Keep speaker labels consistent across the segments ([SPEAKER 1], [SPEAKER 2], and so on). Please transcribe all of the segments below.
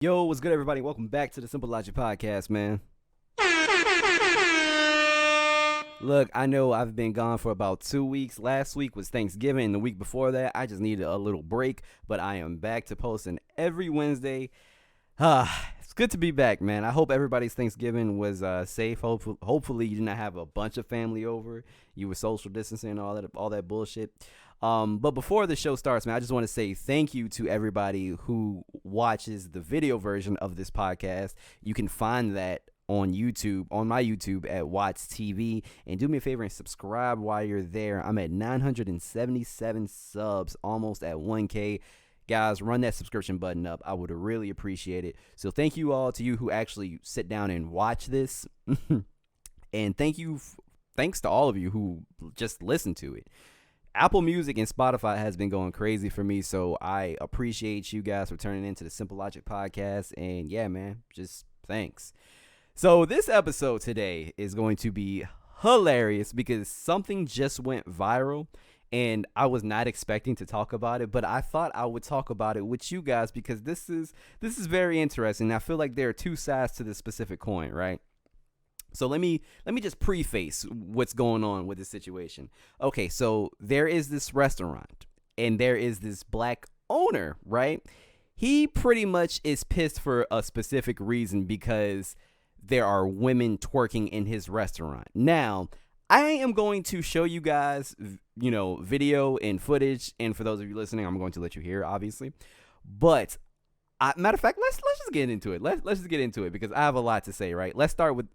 [SPEAKER 1] Yo, what's good, everybody? Welcome back to the Simple Logic Podcast, man. Look, I know I've been gone for about 2 weeks. Last week was Thanksgiving, and the week before that, I just needed a little break, but I am back to posting every Wednesday. It's good to be back, man. I hope everybody's Thanksgiving was safe. Hopefully, you did not have a bunch of family over. You were social distancing and all that bullshit. But before the show starts, man, I just want to say thank you to everybody who watches the video version of this podcast. You can find that on YouTube, on my YouTube at WattsTV. And do me a favor and subscribe while you're there. I'm at 977 subs, almost at 1K. Guys, run that subscription button up. I would really appreciate it. So thank you all to you who actually sit down and watch this. And thanks to all of you who just listen to it. Apple Music and Spotify has been going crazy for me, so I appreciate you guys for turning into the Simple Logic Podcast. And yeah, man, just thanks. So this episode today is going to be hilarious because something just went viral, and I was not expecting to talk about it, but I thought I would talk about it with you guys because this is very interesting. I feel like there are two sides to this specific coin, right? So let me just preface what's going on with this situation. Okay, so there is this restaurant and there is this black owner, right? He pretty much is pissed for a specific reason because there are women twerking in his restaurant. Now, I am going to show you guys, video and footage, and for those of you listening, I'm going to let you hear, obviously. But matter of fact, let's just get into it. Let's just get into it because I have a lot to say. Right? Let's start with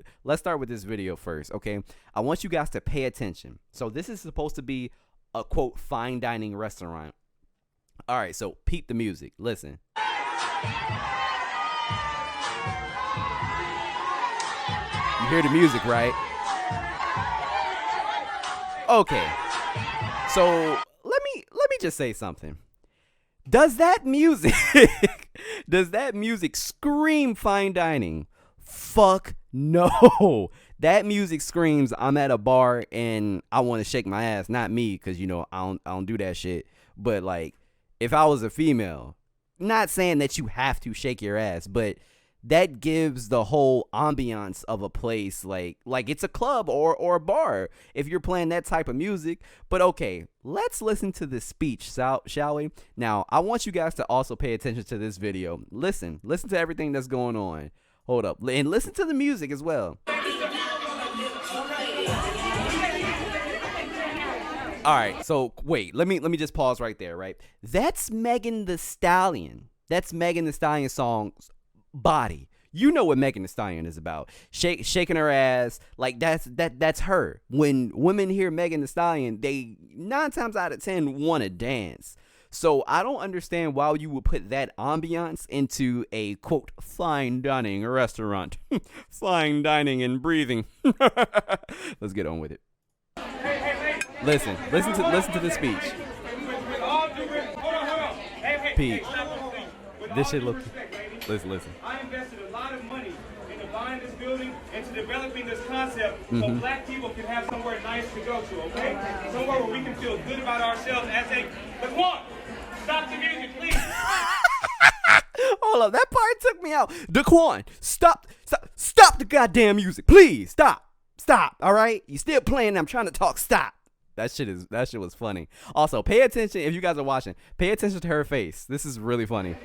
[SPEAKER 1] this video first. Okay, I want you guys to pay attention. So this is supposed to be a quote fine dining restaurant. All right, so peep the music. Listen. You hear the music, right? Okay. So let me just say something. Does that music scream fine dining? Fuck no. That music screams I'm at a bar and I want to shake my ass. Not me, because I don't do that shit. But like, if I was a female, not saying that you have to shake your ass, but that gives the whole ambiance of a place like it's a club or a bar if you're playing that type of music. But okay, let's listen to this speech, shall we? Now, I want you guys to also pay attention to this video. Listen to everything that's going on. Hold up, and listen to the music as well. All right, so wait, let me just pause right there, right? That's Megan Thee Stallion. That's Megan Thee Stallion's song's Body. You know what Megan Thee Stallion is about. Shaking her ass. Like that's her. When women hear Megan Thee Stallion, they 9 times out of 10 want to dance. So I don't understand why you would put that ambiance into a quote fine dining restaurant. Fine dining and breathing. Let's get on with it. Listen to the speech. Pete, this shit look. Listen.
[SPEAKER 2] I invested a lot of money into buying this building and to developing this concept so black people can have somewhere nice to go to, okay? Somewhere where we can feel good about ourselves as a... But come on! Stop the music, please!
[SPEAKER 1] Hold up, that part took me out. Daquan, stop the goddamn music, please, stop, all right? You still playing, I'm trying to talk, stop. That shit was funny. Also, pay attention, if you guys are watching, pay attention to her face. This is really funny.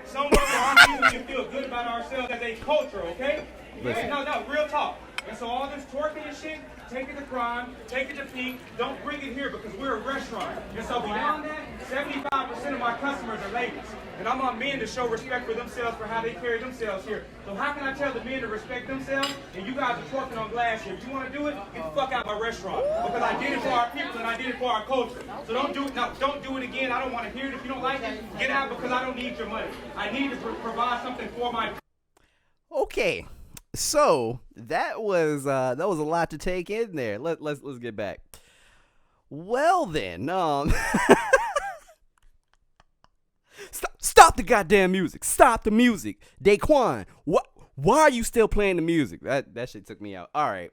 [SPEAKER 2] Somewhere where our people can feel good about ourselves as a culture, okay?
[SPEAKER 1] Listen.
[SPEAKER 2] No, real talk. And so all this twerking and shit, take it to crime, take it to pink, don't bring it here because we're a restaurant. And so beyond that, 75% of my customers are ladies. And I want men to show respect for themselves for how they carry themselves here. So how can I tell the men to respect themselves and you guys are twerking on glass here? If you want to do it, get the fuck out of my restaurant. Because I did it for our people and I did it for our culture. So don't do it. No, don't do it again. I don't want to hear it. If you don't like it, get out because I don't need your money. I need to provide something for my...
[SPEAKER 1] Okay. So that was a lot to take in there. Let's get back. Well then, Stop the goddamn music. Stop the music. Daquan, why are you still playing the music? That shit took me out. All right.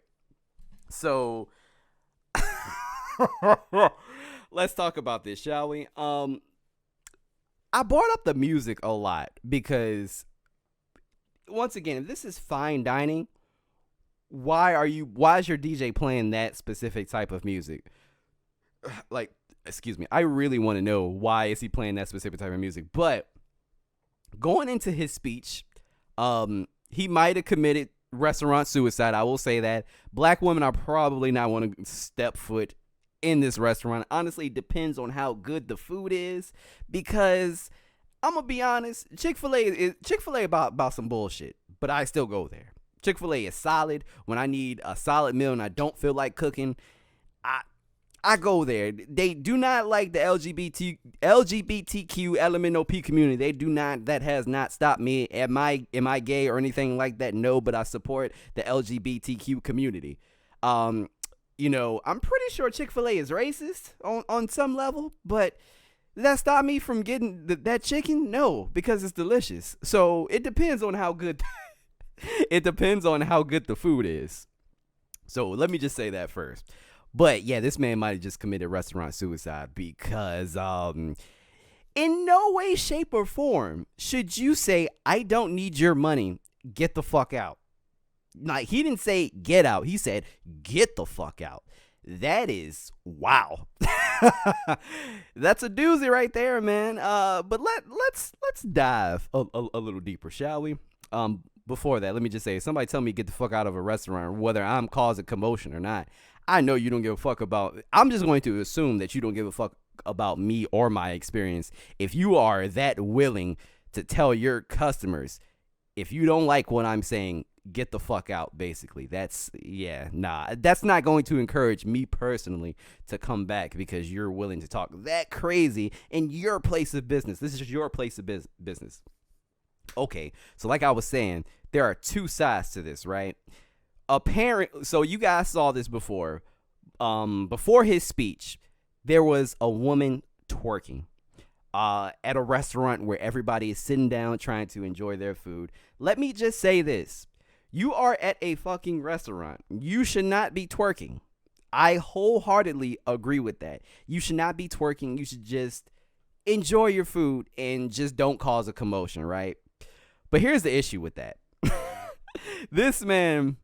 [SPEAKER 1] So let's talk about this, shall we? I brought up the music a lot because once again, if this is fine dining, why is your DJ playing that specific type of music? Like, excuse me, I really want to know why is he playing that specific type of music. But going into his speech, he might have committed restaurant suicide. I will say that. Black women are probably not want to step foot in this restaurant. Honestly, it depends on how good the food is, because I'm gonna be honest, Chick-fil-A about some bullshit, but I still go there. Chick-fil-A is solid. When I need a solid meal and I don't feel like cooking, I go there. They do not like the LGBTQ LMNOP community. They do not. That has not stopped me. Am I gay or anything like that? No, but I support the LGBTQ community. I'm pretty sure Chick-fil-A is racist on some level, but does that stop me from getting that chicken? No, because it's delicious. So it depends on how good. It depends on how good the food is. So let me just say that first. But yeah, this man might have just committed restaurant suicide, because in no way, shape, or form should you say, I don't need your money, get the fuck out. Like, he didn't say get out. He said get the fuck out. That is wow. That's a doozy right there, man. But let's dive a little deeper, shall we? Before that, let me just say, somebody tell me get the fuck out of a restaurant, whether I'm causing commotion or not. I know you don't give a fuck about. I'm just going to assume that you don't give a fuck about me or my experience. If you are that willing to tell your customers, if you don't like what I'm saying, get the fuck out, basically. That's not going to encourage me personally to come back, because you're willing to talk that crazy in your place of business. This is your place of business. Okay, so like I was saying, there are two sides to this, right? So you guys saw this before. Before his speech, there was a woman twerking at a restaurant where everybody is sitting down trying to enjoy their food. Let me just say this. You are at a fucking restaurant. You should not be twerking. I wholeheartedly agree with that. You should not be twerking. You should just enjoy your food and just don't cause a commotion, right? But here's the issue with that. This man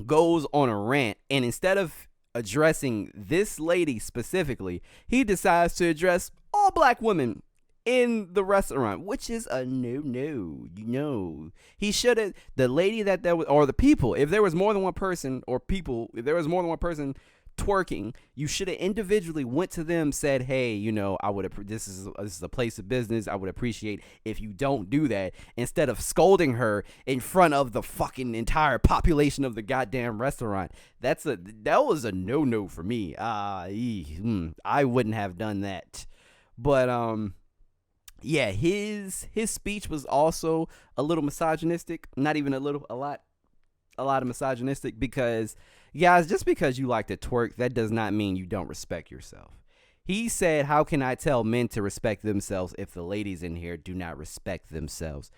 [SPEAKER 1] goes on a rant, and instead of addressing this lady specifically, he decides to address all black women in the restaurant, which is a no. He should have, the lady that was, or the people, if there was more than one person twerking, you should have individually went to them, said, hey, this is a place of business. I would appreciate if you don't do that, instead of scolding her in front of the fucking entire population of the goddamn restaurant. That was a no for me. I wouldn't have done that. But yeah, his speech was also a little misogynistic. Not even a little, a lot of misogynistic, because guys, just because you like to twerk, that does not mean you don't respect yourself. He said, how can I tell men to respect themselves if the ladies in here do not respect themselves?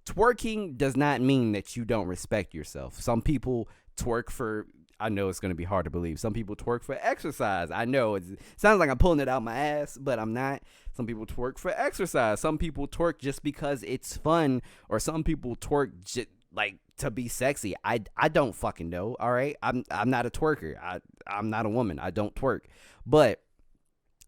[SPEAKER 1] Twerking does not mean that you don't respect yourself. Some people twerk for, I know it's going to be hard to believe, some people twerk for exercise. I know it sounds like I'm pulling it out my ass, but I'm not. Some people twerk for exercise. Some people twerk just because it's fun, or some people twerk like to be sexy. I don't fucking know. All right, I'm not a twerker. I'm not a woman. I don't twerk. But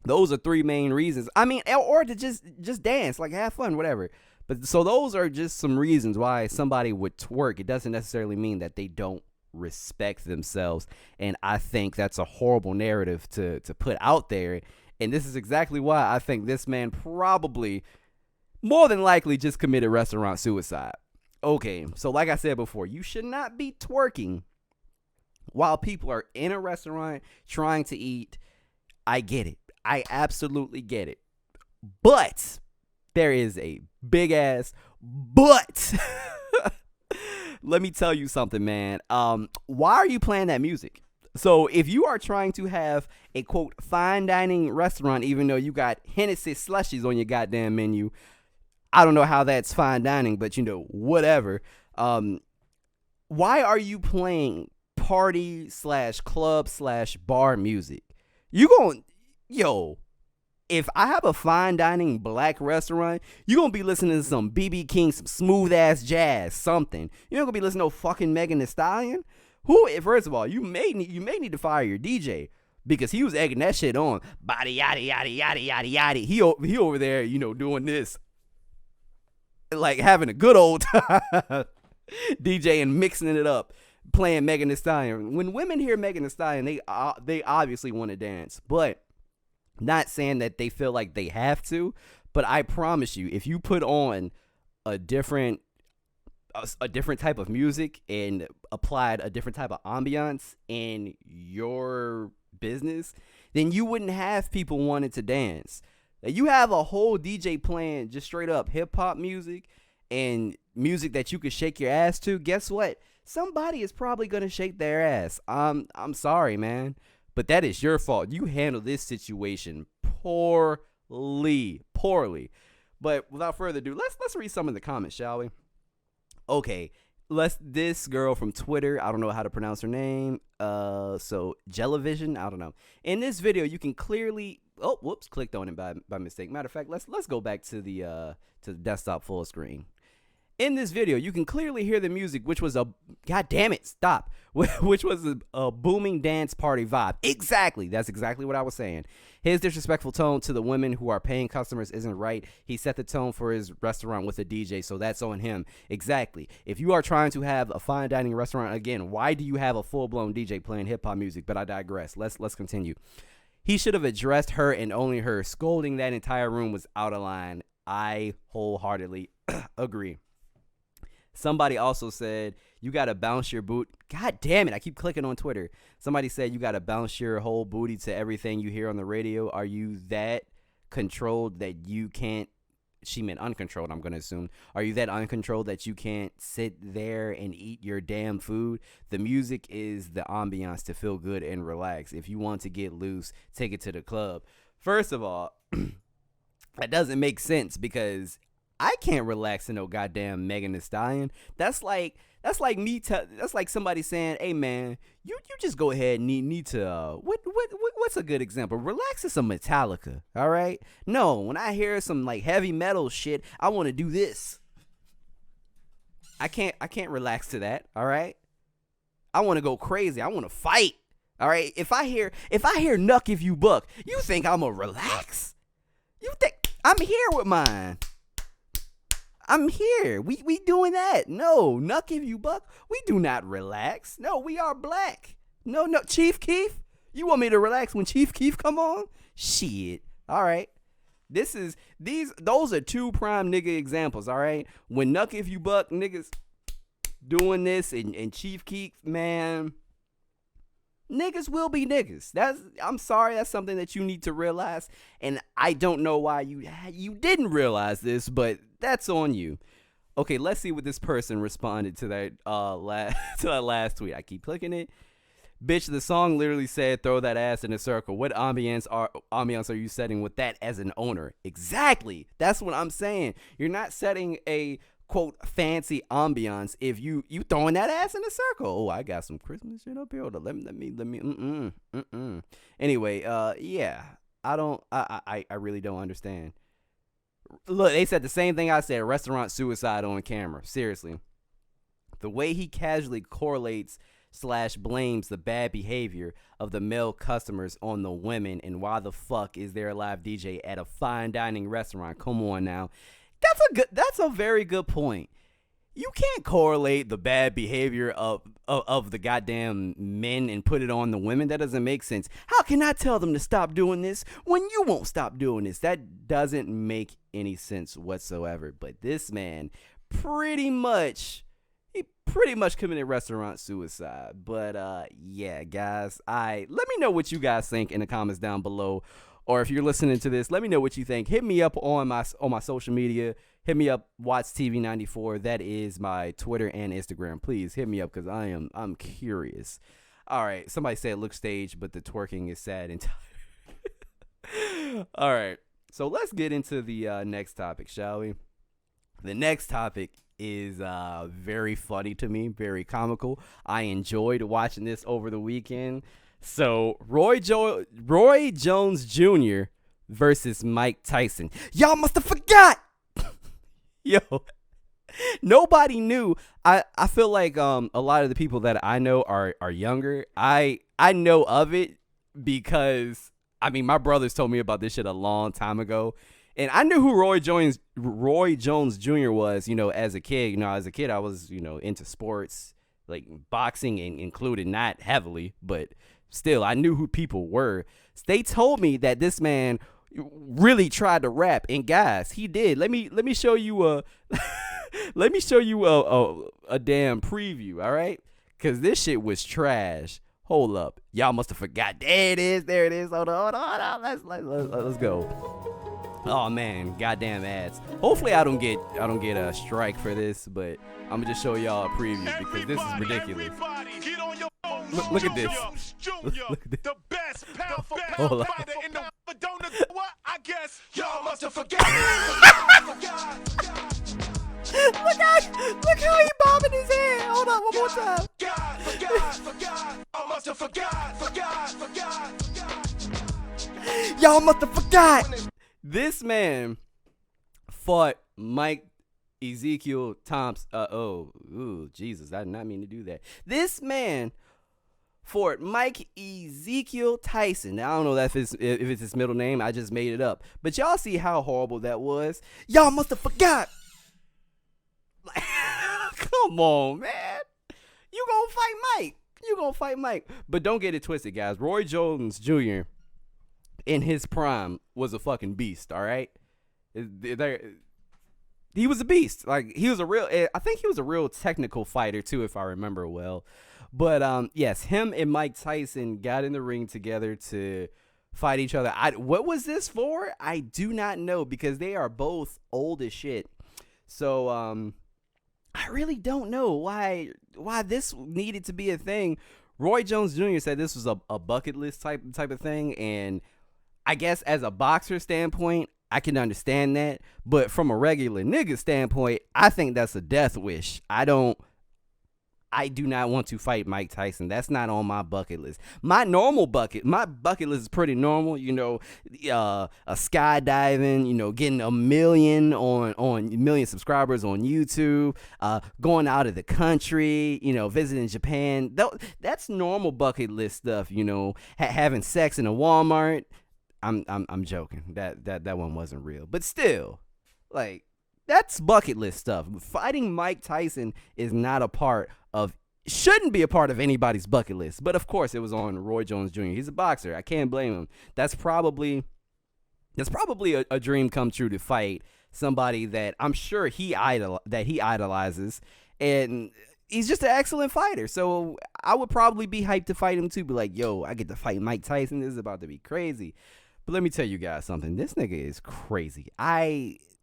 [SPEAKER 1] those are three main reasons. I mean, or to just dance, like have fun, whatever. But so those are just some reasons why somebody would twerk. It doesn't necessarily mean that they don't respect themselves, and I think that's a horrible narrative to put out there. And this is exactly why I think this man probably, more than likely, just committed restaurant suicide. Okay, so like I said before, you should not be twerking while people are in a restaurant trying to eat. I get it. I absolutely get it. But there is a big ass but. Let me tell you something, man. Why are you playing that music? So if you are trying to have a, quote, fine dining restaurant, even though you got Hennessy slushies on your goddamn menu, I don't know how that's fine dining, but whatever. Why are you playing party /club/bar music? You going, if I have a fine dining black restaurant, you're going to be listening to some BB King, some smooth ass jazz, something. You're not going to be listening to no fucking Megan Thee Stallion. First of all, you may need to fire your DJ because he was egging that shit on. Body yada yada yada yada yada. He over there, doing this. Like having a good old time. DJ and mixing it up, playing Megan Thee Stallion. When women hear Megan Thee Stallion, they obviously want to dance, but not saying that they feel like they have to. But I promise you, if you put on a different type of music and applied a different type of ambiance in your business, then you wouldn't have people wanting to dance. You have a whole DJ playing just straight up hip hop music and music that you could shake your ass to. Guess what? Somebody is probably gonna shake their ass. I'm sorry, man, but that is your fault. You handled this situation poorly. But without further ado, let's read some of the comments, shall we? Okay, this girl from Twitter, I don't know how to pronounce her name. So Jellivision, I don't know. In this video, you can clearly clicked on it by mistake. Matter of fact, let's go back to the desktop full screen. In this video, you can clearly hear the music, which was which was a booming dance party vibe. Exactly. That's exactly what I was saying. His disrespectful tone to the women who are paying customers isn't right. He set the tone for his restaurant with a DJ, so that's on him. Exactly. If you are trying to have a fine dining restaurant, again, why do you have a full-blown DJ playing hip-hop music? But I digress. Let's continue. He should have addressed her and only her. Scolding that entire room was out of line. I wholeheartedly agree. Somebody also said, you got to bounce your boot. God damn it. I keep clicking on Twitter. Somebody said, you got to bounce your whole booty to everything you hear on the radio. Are you that controlled that you can't? She meant uncontrolled, I'm going to assume. Are you that uncontrolled that you can't sit there and eat your damn food? The music is the ambiance to feel good and relax. If you want to get loose, take it to the club. First of all, that doesn't make sense because I can't relax to no goddamn Megan Thee Stallion. That's like somebody saying, "Hey man, you just go ahead and need to what's a good example? Relax to some Metallica, all right? No, when I hear some like heavy metal shit, I want to do this. I can't relax to that, all right? I want to go crazy. I want to fight, all right? If I hear Nuck If You Buck, you think I'm gonna relax? You think I'm here with mine? I'm here. We doing that. No, Nuck If You Buck. We do not relax. No, we are black. No, Chief Keef. You want me to relax when Chief Keef come on? Shit. All right. Those are two prime nigga examples. All right. When Nuck If You Buck niggas doing this and Chief Keef, man, niggas will be niggas. I'm sorry. That's something that you need to realize. And I don't know why you didn't realize this, but that's on you. Okay, let's see what this person responded to that last tweet. I keep clicking it. Bitch, the song literally said throw that ass in a circle. What ambiance are you setting with that as an owner? Exactly. That's what I'm saying. You're not setting a quote fancy ambiance if you throwing that ass in a circle. Oh, I got some Christmas shit up here. Hold on, let me Anyway, yeah. I really don't understand. Look, they said the same thing I said. Restaurant suicide on camera. Seriously. The way he casually correlates / blames the bad behavior of the male customers on the women, and why the fuck is there a live DJ at a fine dining restaurant? Come on now. That's a very good point. You can't correlate the bad behavior of the goddamn men and put it on the women. That doesn't make sense. How can I tell them to stop doing this when you won't stop doing this? That doesn't make any sense whatsoever. But this man pretty much committed restaurant suicide. But yeah, guys, let me know what you guys think in the comments down below. Or if you're listening to this, let me know what you think. Hit me up on my social media. Hit me up, WattsTV 94. That is my Twitter and Instagram. Please hit me up because I'm curious. All right, somebody said it looks staged, but the twerking is sad and tired. All right, so let's get into the next topic, shall we? The next topic is very funny to me, very comical. I enjoyed watching this over the weekend. So Roy Jones Jr. versus Mike Tyson. Y'all must have forgot. Yo, nobody knew. I feel like a lot of the people that I know are younger. I know of it because I mean my brothers told me about this shit a long time ago. And I knew who Roy Jones Jr. was, as a kid. As a kid I was, into sports, like boxing included, not heavily, but still I knew who people were. They told me that this man really tried to rap, and guys, he did. Let me show you a let me show you a damn preview, all right? Cause this shit was trash. Hold up, y'all must have forgot. There it is. Hold on. Let's go. Oh man, goddamn ads. Hopefully I don't get a strike for this, but I'm gonna just show y'all a preview because this is ridiculous. Look at this. Look at this.
[SPEAKER 3] The best pound for
[SPEAKER 1] Hold
[SPEAKER 3] pound
[SPEAKER 1] on.
[SPEAKER 3] fighter in the don't know what I guess y'all must have forgot.
[SPEAKER 1] Look how he bobbing his head. Hold on, one more time.
[SPEAKER 3] Forgot. I must have forgot.
[SPEAKER 1] Y'all must have forgot. This man fought Mike Ezekiel Thompson. Jesus, I did not mean to do that. This man fought Mike Ezekiel Tyson. Now, I don't know if it's his middle name. I just made it up. But y'all see how horrible that was? Y'all must have forgot. Like, come on, man. You gonna fight Mike. But don't get it twisted, guys. Roy Jones Jr. in his prime was a fucking beast, all right? He was a beast. Like, I think he was a real technical fighter too, if I remember well. But yes, him and Mike Tyson got in the ring together to fight each other. What was this for? I do not know, because they are both old as shit. So I really don't know why this needed to be a thing. Roy Jones Jr. said this was a bucket list type of thing, and I guess as a boxer standpoint, I can understand that. But from a regular nigga standpoint, I think that's a death wish. I do not want to fight Mike Tyson. That's not on my bucket list. My bucket list is pretty normal. A skydiving, getting a million subscribers on YouTube, going out of the country, visiting Japan. That's normal bucket list stuff. Having sex in a Walmart. I'm joking. That one wasn't real, but still, like, that's bucket list stuff. Fighting Mike Tyson is not shouldn't be a part of anybody's bucket list. But of course, it was on Roy Jones Jr. He's a boxer. I can't blame him. That's probably a dream come true to fight somebody that I'm sure he idolizes, and he's just an excellent fighter. So I would probably be hyped to fight him too. Be like, yo, I get to fight Mike Tyson. This is about to be crazy. But let me tell you guys something. This nigga is crazy.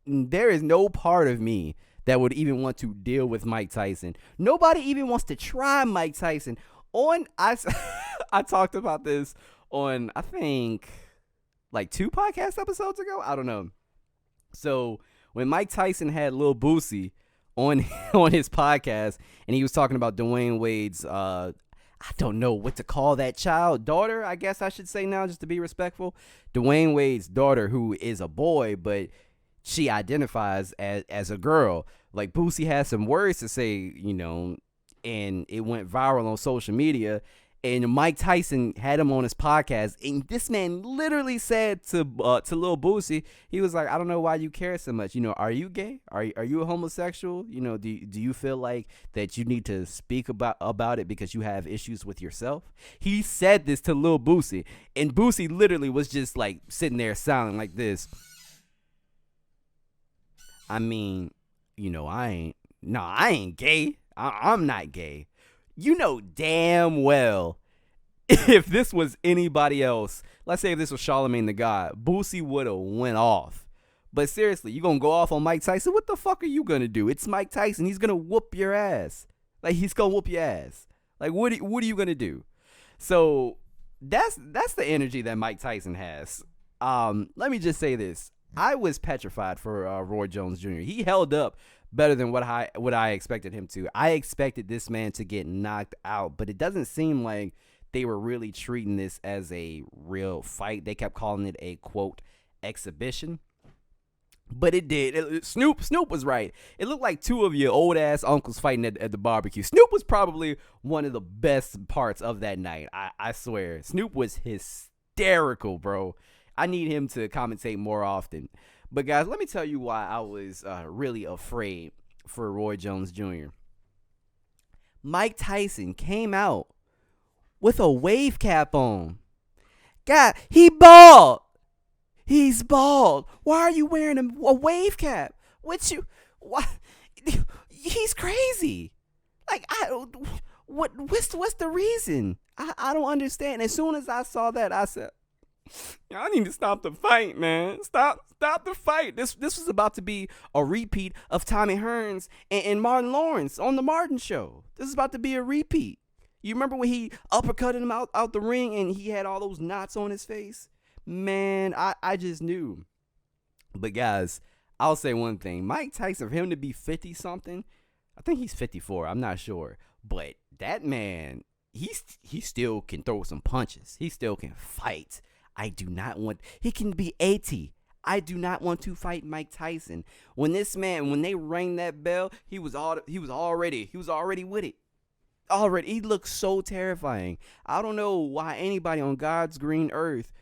[SPEAKER 1] There is no part of me that would even want to deal with Mike Tyson. Nobody even wants to try Mike Tyson. I talked about this on, I think, like 2 podcast episodes ago. I don't know. So when Mike Tyson had Lil Boosie on his podcast, and he was talking about Dwayne Wade's, I don't know what to call that child. Daughter, I guess I should say now, just to be respectful. Dwayne Wade's daughter, who is a boy, but she identifies as a girl. Like, Boosie had some words to say, and it went viral on social media. And Mike Tyson had him on his podcast, and this man literally said to Lil Boosie, he was like, I don't know why you care so much. Are you gay? Are you a homosexual? Do you feel like that you need to speak about it because you have issues with yourself? He said this to Lil Boosie, and Boosie literally was just like sitting there silent like this. I mean, I ain't gay. I'm not gay. Damn well, if this was anybody else, let's say if this was Charlamagne the God, Boosie would have went off. But seriously, you gonna go off on Mike Tyson? What the fuck are you gonna do? It's Mike Tyson. He's gonna whoop your ass. Like, he's gonna whoop your ass. Like, what are you gonna do? So that's the energy that Mike Tyson has. Let me just say this. I was petrified for Roy Jones Jr. He held up better than what I expected him to. I expected this man to get knocked out, but it doesn't seem like they were really treating this as a real fight. They kept calling it a, quote, exhibition. But it did. Snoop was right. It looked like two of your old ass uncles fighting at the barbecue. Snoop was probably one of the best parts of that night. I swear. Snoop was hysterical, bro. I need him to commentate more often. But guys, let me tell you why I was really afraid for Roy Jones Jr. Mike Tyson came out with a wave cap on. God, he bald. He's bald. Why are you wearing a wave cap? What? He's crazy. Like, what's the reason? I don't understand. As soon as I saw that, I said, y'all need to stop the fight, man. Stop the fight. This was about to be a repeat of Tommy Hearns and Martin Lawrence on the Martin Show. This is about to be a repeat. You remember when he uppercutted him out the ring and he had all those knots on his face? Man, I just knew. But guys, I'll say one thing. Mike Tyson, for him to be 50-something, I think he's 54. I'm not sure. But that man, he still can throw some punches. He still can fight. He can be 80. I do not want to fight Mike Tyson. When they rang that bell, he was already with it. Already, he looked so terrifying. I don't know why anybody on God's green earth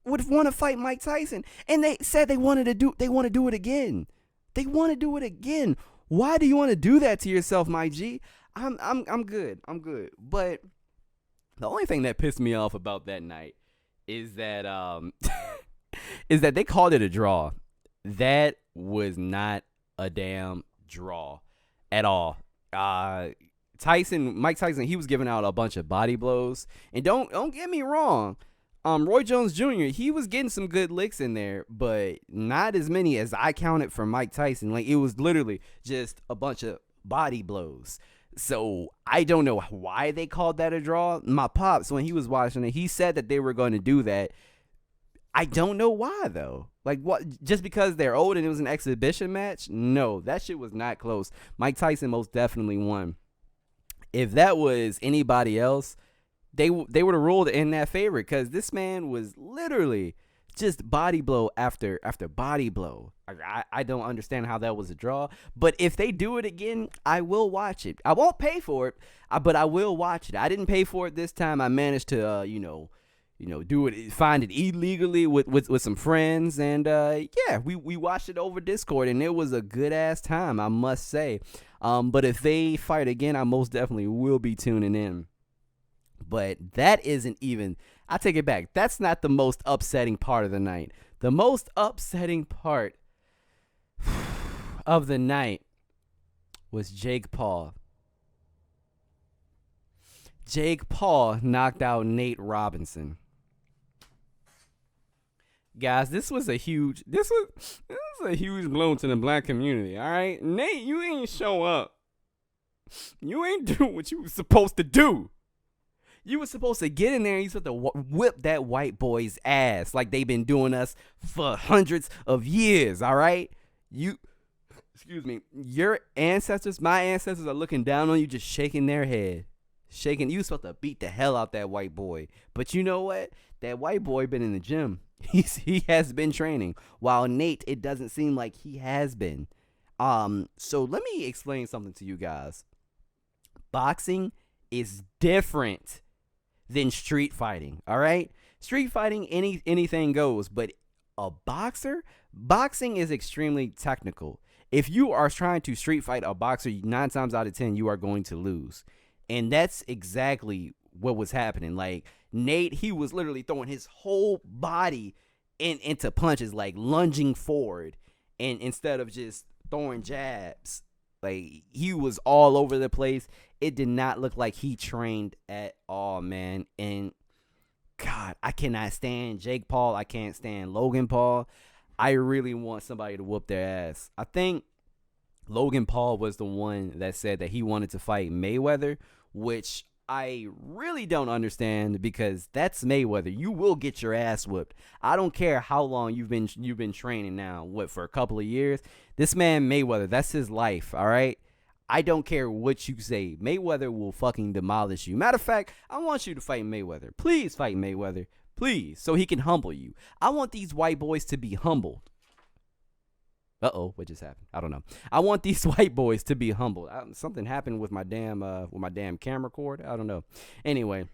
[SPEAKER 1] would want to fight Mike Tyson. And they said they want to do it again. They want to do it again. Why do you want to do that to yourself, my G? I'm good. But the only thing that pissed me off about that night is that they called it a draw. That was not a damn draw at all. Mike Tyson, he was giving out a bunch of body blows. And don't get me wrong. Roy Jones Jr., he was getting some good licks in there, but not as many as I counted for Mike Tyson. Like, it was literally just a bunch of body blows. So I don't know why they called that a draw. My pops, when he was watching it, he said that they were going to do that. I don't know why, though. Like, what? Just because they're old and it was an exhibition match? No, that shit was not close. Mike Tyson most definitely won. If that was anybody else, they would have ruled in that favor, because this man was literally just body blow after body blow. I don't understand how that was a draw. But if they do it again, I will watch it. I won't pay for it, but I will watch it. I didn't pay for it this time. I managed to do it, find it illegally with some friends, and we watched it over Discord, and it was a good ass time, I must say. But if they fight again, I most definitely will be tuning in. But that isn't even, I take it back. That's not the most upsetting part of the night. The most upsetting part of the night was Jake Paul. Jake Paul knocked out Nate Robinson. Guys, this was a huge blow to the black community, all right? Nate, you ain't show up. You ain't do what you were supposed to do. You were supposed to get in there and you supposed to whip that white boy's ass like they've been doing us for hundreds of years, all right? Your ancestors, my ancestors, are looking down on you, just shaking their head. You supposed to beat the hell out that white boy. But you know what? That white boy been in the gym. He has been training. While Nate, it doesn't seem like he has been. So let me explain something to you guys. Boxing is different than street fighting, all right? Street fighting, anything goes, but boxing is extremely technical. If you are trying to street fight a boxer, 9 times out of 10, you are going to lose. And that's exactly what was happening. Like, Nate, he was literally throwing his whole body into punches, like lunging forward, and instead of just throwing jabs. Like, he was all over the place. It did not look like he trained at all, man. And God, I cannot stand Jake Paul. I can't stand Logan Paul. I really want somebody to whoop their ass. I think Logan Paul was the one that said that he wanted to fight Mayweather, which I really don't understand, because that's Mayweather. You will get your ass whooped. I don't care how long you've been training now. What, for a couple of years? This man Mayweather, that's his life, all right? I don't care what you say. Mayweather will fucking demolish you. Matter of fact, I want you to fight Mayweather. Please fight Mayweather. Please, so he can humble you. I want these white boys to be humbled. What just happened? I don't know. I want these white boys to be humbled. Something happened with my damn camera cord. I don't know. Anyway,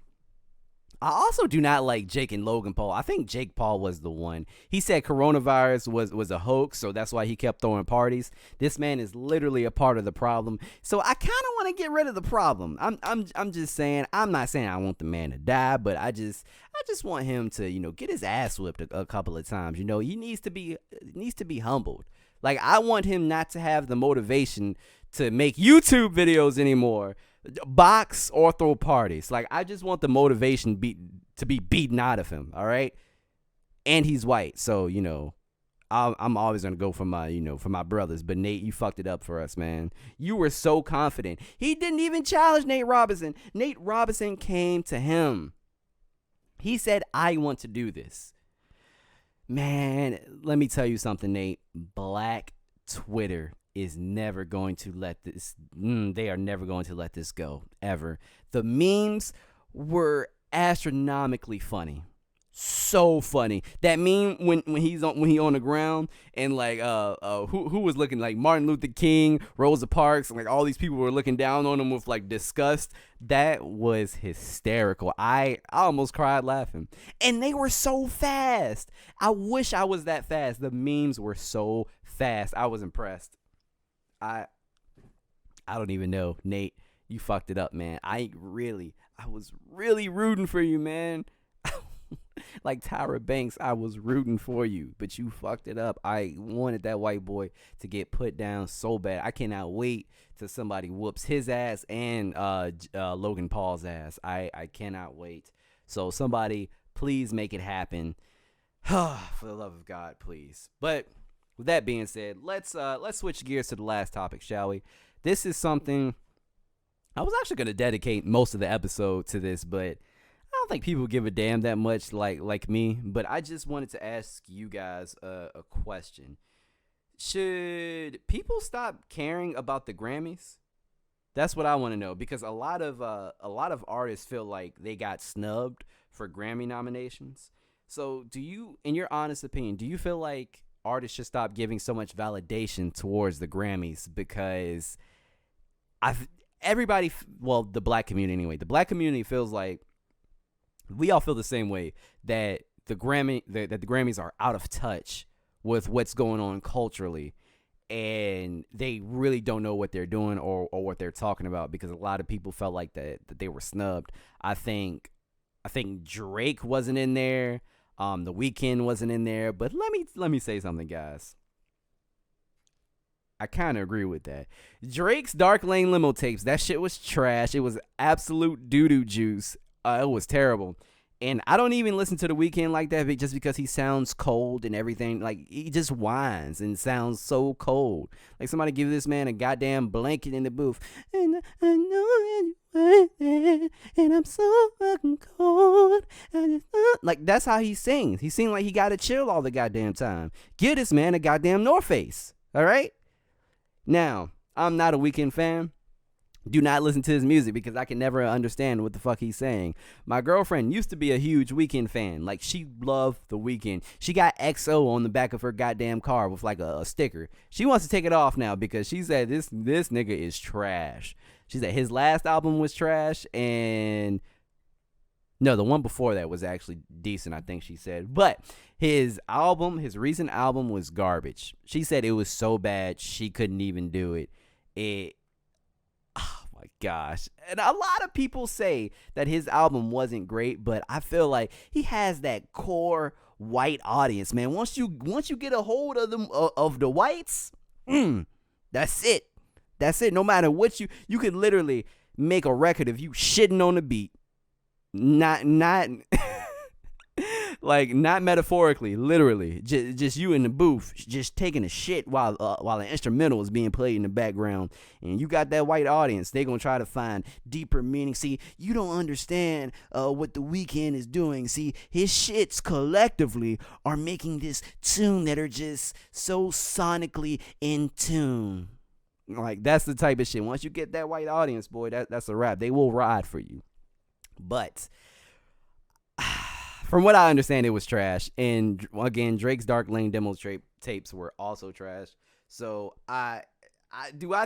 [SPEAKER 1] I also do not like Jake and Logan Paul. I think Jake Paul was the one. He said coronavirus was a hoax, so that's why he kept throwing parties. This man is literally a part of the problem. So I kind of want to get rid of the problem. I'm just saying. I'm not saying I want the man to die, but I just want him to, get his ass whipped a couple of times. He needs to be humbled. Like, I want him not to have the motivation to make YouTube videos anymore, box or throw parties. Like, I just want the motivation to be beaten out of him, all right? And he's white, so, I'm always going to go for my brothers. But, Nate, you fucked it up for us, man. You were so confident. He didn't even challenge Nate Robinson. Nate Robinson came to him. He said, I want to do this. Man, let me tell you something, Nate. Black Twitter is never going to let this. They are never going to let this go, ever. The memes were astronomically funny. So funny. That meme when he on the ground and like who was looking like Martin Luther King, Rosa Parks, and like all these people were looking down on him with like disgust. That was hysterical. I almost cried laughing. And they were so fast. I wish I was that fast. The memes were so fast. I was impressed. I don't even know, Nate. You fucked it up, man. I was really rooting for you, man. Like Tyra Banks, I was rooting for you, but you fucked it up. I wanted that white boy to get put down so bad. I cannot wait till somebody whoops his ass and Logan Paul's ass. I cannot wait. So somebody, please make it happen. For the love of God, please. But with that being said, let's switch gears to the last topic, shall we? This is something I was actually going to dedicate most of the episode to this, but I don't think people give a damn that much like me. But I just wanted to ask you guys a question. Should people stop caring about the Grammys? That's what I want to know, because a lot of artists feel like they got snubbed for Grammy nominations. So do you, in your honest opinion, do you feel like artists should stop giving so much validation towards the Grammys? Because the black community anyway, the black community feels like we all feel the same way, that the Grammys are out of touch with what's going on culturally, and they really don't know what they're doing or what they're talking about, because a lot of people felt like that they were snubbed. I think Drake wasn't in there, The Weeknd wasn't in there, but let me say something, guys. I kind of agree with that. Drake's Dark Lane Limo tapes, that shit was trash. It was absolute doo-doo juice. It was terrible. And I don't even listen to The Weeknd like that, just because he sounds cold and everything. Like, he just whines and sounds so cold. Like, somebody give this man a goddamn blanket in the booth. And I know that you and I'm so fucking cold. Like, that's how he sings. He seems like he got to chill all the goddamn time. Give this man a goddamn North Face. All right? Now, I'm not a Weeknd fan. Do not listen to his music, because I can never understand what the fuck he's saying. My girlfriend used to be a huge Weeknd fan. Like, she loved The Weeknd. She got XO on the back of her goddamn car with like a sticker. She wants to take it off now because she said this nigga is trash. She said his last album was trash, and no, the one before that was actually decent, I think she said. But his recent album was garbage. She said it was so bad she couldn't even do it. Oh my gosh. And a lot of people say that his album wasn't great, but I feel like he has that core white audience, man. Once you get a hold of them, of the whites, that's it. That's it. No matter what you could literally make a record of you shitting on the beat. Not like, not metaphorically, literally, just you in the booth, just taking a shit while an instrumental is being played in the background, and you got that white audience. They gonna try to find deeper meaning. See, you don't understand what The Weeknd is doing. See, his shits collectively are making this tune that are just so sonically in tune. Like, that's the type of shit. Once you get that white audience, boy, that's a wrap. They will ride for you. But From what I understand, it was trash. And again, Drake's Dark Lane demo tapes were also trash. So I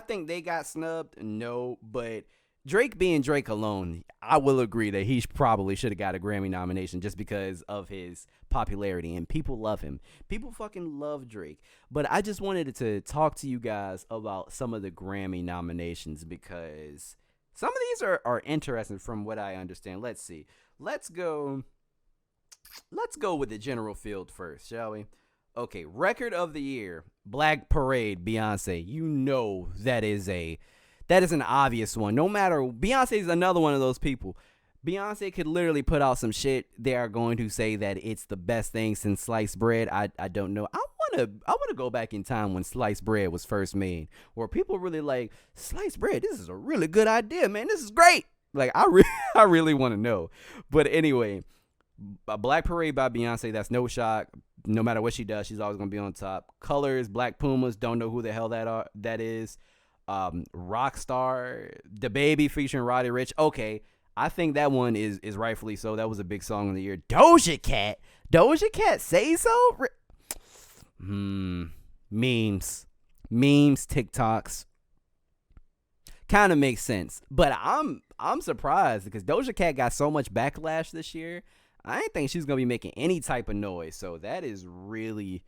[SPEAKER 1] think they got snubbed? No, but Drake being Drake alone, I will agree that he probably should have got a Grammy nomination just because of his popularity, and people love him. People fucking love Drake. But I just wanted to talk to you guys about some of the Grammy nominations because some of these are interesting from what I understand. Let's see. Let's go with the general field first, shall we? Okay, record of the year, Black Parade, Beyonce. You know that is an obvious one. No matter, Beyonce is another one of those people. Beyonce could literally put out some shit. They are going to say that it's the best thing since sliced bread. I don't know. I wanna go back in time when sliced bread was first made, where people really like sliced bread. This is a really good idea, man. This is great. Like I really want to know. But anyway, Black Parade by Beyonce. That's no shock. No matter what she does, she's always gonna be on top. Colors, Black Pumas. Don't know who the hell that is. Rockstar, The Baby featuring Roddy Ricch. Okay, I think that one is rightfully so. That was a big song of the year. Doja Cat, Say So. Memes, TikToks. Kind of makes sense, but I'm surprised because Doja Cat got so much backlash this year. I didn't think she was gonna be making any type of noise, so that is really.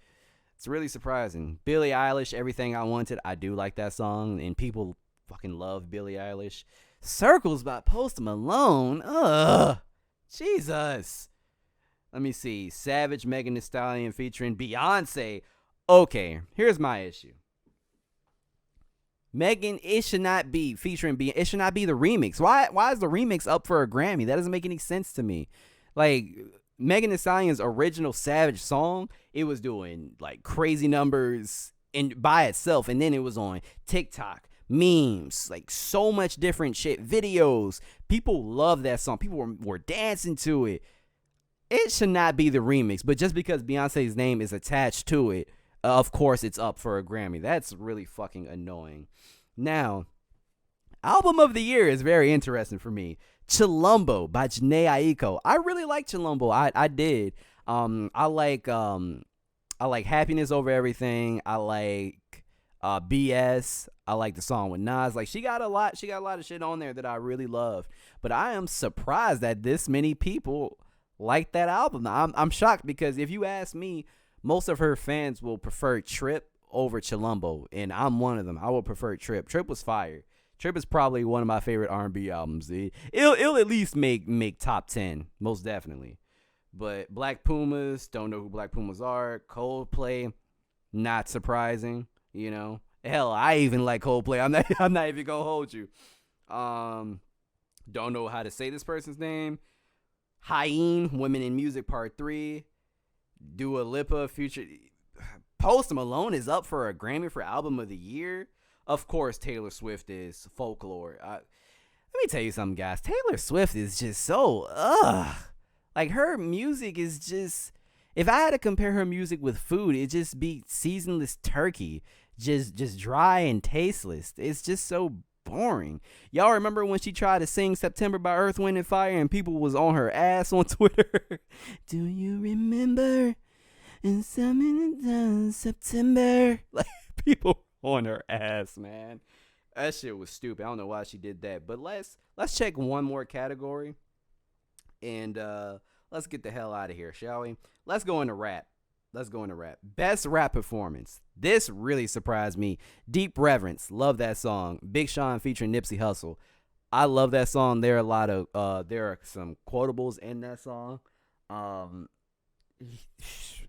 [SPEAKER 1] It's really surprising. Billie Eilish, Everything I Wanted. I do like that song, and people fucking love Billie Eilish. Circles by Post Malone. Ugh. Jesus. Let me see. Savage, Megan Thee Stallion featuring Beyonce. Okay, here's my issue. Megan, it should not be featuring Beyonce. It should not be the remix. Why is the remix up for a Grammy? That doesn't make any sense to me. Like, Megan Thee Stallion's original Savage song, it was doing like crazy numbers by itself, and then it was on TikTok, memes, like so much different shit, videos. People love that song. People were dancing to it. It should not be the remix, but just because Beyonce's name is attached to it, of course it's up for a Grammy. That's really fucking annoying. Now, album of the year is very interesting for me. Chilumbo by Jhené Aiko. I really like Chilumbo. I did. I like Happiness Over Everything. I like BS. I like the song with Nas. Like she got a lot of shit on there that I really love. But I am surprised that this many people like that album. I'm shocked because if you ask me, most of her fans will prefer Trip over Chilumbo, and I'm one of them. I will prefer Trip. Trip was fire. Trip is probably one of my favorite R&B albums. It'll at least make top 10, most definitely. But Black Pumas, don't know who Black Pumas are. Coldplay, not surprising, you know. Hell, I even like Coldplay. I'm not even gonna hold you. Don't know how to say this person's name. Hyene, Women in Music Part 3. Dua Lipa, Future. Post Malone is up for a Grammy for Album of the Year. Of course, Taylor Swift is Folklore. Let me tell you something, guys. Taylor Swift is just so, like, her music is just, if I had to compare her music with food, it'd just be seasonless turkey. Just dry and tasteless. It's just so boring. Y'all remember when she tried to sing September by Earth, Wind, and Fire and people was on her ass on Twitter? Do you remember? In September. Like, people on her ass, man. That shit was stupid. I don't know why she did that. But let's check one more category. And let's get the hell out of here, shall we? Let's go into rap. Best rap performance. This really surprised me. Deep Reverence. Love that song. Big Sean featuring Nipsey Hussle. I love that song. There are some quotables in that song.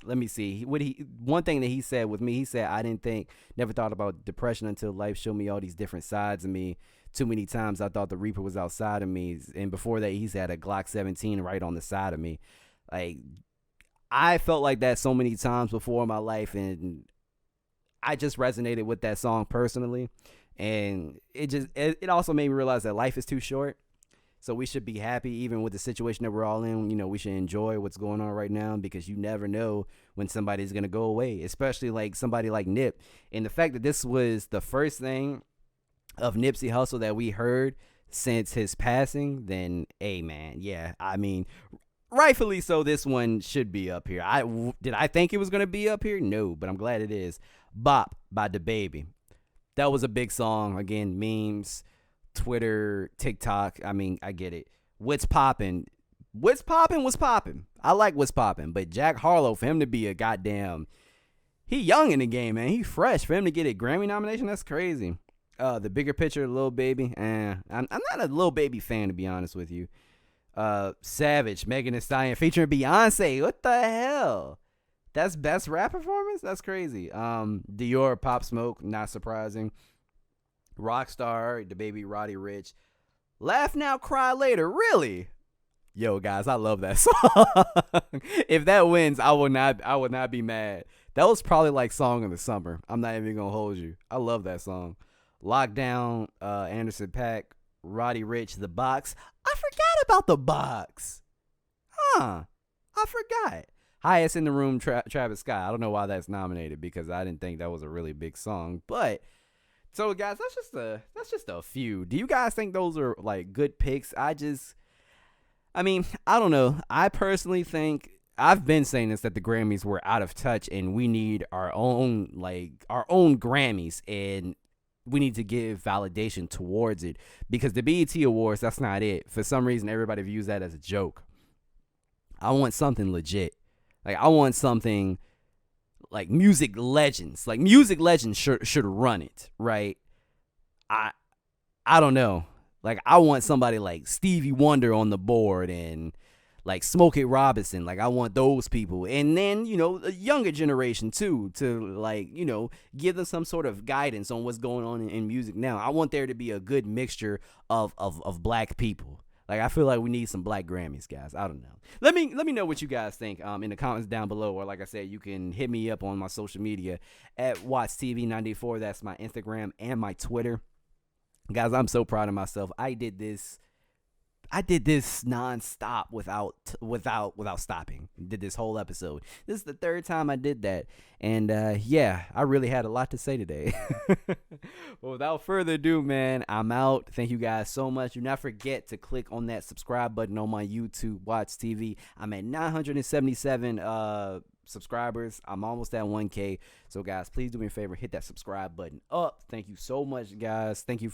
[SPEAKER 1] Let me see. One thing that he said with me, he said, never thought about depression until life showed me all these different sides of me. Too many times I thought the Reaper was outside of me. And before that, he's had a Glock 17 right on the side of me. Like, I felt like that so many times before in my life, and I just resonated with that song personally. And it also made me realize that life is too short. So we should be happy even with the situation that we're all in. You know, we should enjoy what's going on right now because you never know when somebody's going to go away, especially like somebody like Nip. And the fact that this was the first thing of Nipsey Hussle that we heard since his passing, then, hey, man, yeah. I mean, rightfully so, this one should be up here. Did I think it was gonna be up here? No, but I'm glad it is. Bop by DaBaby. That was a big song. Again, memes, Twitter, TikTok. I mean, I get it. What's poppin'? What's poppin' was poppin'. I like what's poppin', but Jack Harlow, for him to be a goddamn, he young in the game, man. He fresh. For him to get a Grammy nomination, that's crazy. The Bigger Picture, Lil Baby. I'm not a Lil Baby fan, to be honest with you. Savage, Megan Thee Stallion featuring Beyonce. What the hell? That's best rap performance? That's crazy. Dior, Pop Smoke, not surprising. Rockstar, DaBaby, Roddy Ricch. Laugh Now, Cry Later. Really? Yo, guys, I love that song. If that wins, I will not be mad. That was probably like song of the summer. I'm not even gonna hold you. I love that song. Lockdown, Anderson .Paak, Roddy Ricch, The Box. I forgot about The Box. I forgot. Highest in the Room, Travis Scott. I don't know why that's nominated because I didn't think that was a really big song. But so guys, that's just a few. Do you guys think those are like good picks? I mean, I don't know. I personally think, I've been saying this, that the Grammys were out of touch and we need our own Grammys, and we need to give validation towards it, because the BET Awards, that's not it. For some reason, everybody views that as a joke. I want something legit. Like, I want something like music legends. Like, music legends should run it, right? I don't know. Like, I want somebody like Stevie Wonder on the board and like Smokey Robinson. Like, I want those people. And then, a younger generation too, to like, give them some sort of guidance on what's going on in music now. I want there to be a good mixture of black people. Like, I feel like we need some black Grammys, guys. I don't know. Let me know what you guys think in the comments down below. Or like I said, you can hit me up on my social media at WattsTV94. That's my Instagram and my Twitter. Guys, I'm so proud of myself. I did this nonstop without stopping. Did this whole episode. This is the third time I did that. And yeah, I really had a lot to say today. Well, without further ado, man, I'm out. Thank you guys so much. Do not forget to click on that subscribe button on my YouTube, WattsTV. I'm at 977 subscribers. I'm almost at 1K. So guys, please do me a favor, hit that subscribe button up. Thank you so much, guys. Thank you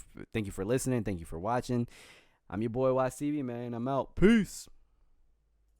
[SPEAKER 1] for listening. Thank you for watching. I'm your boy WattsTV, man. I'm out. Peace.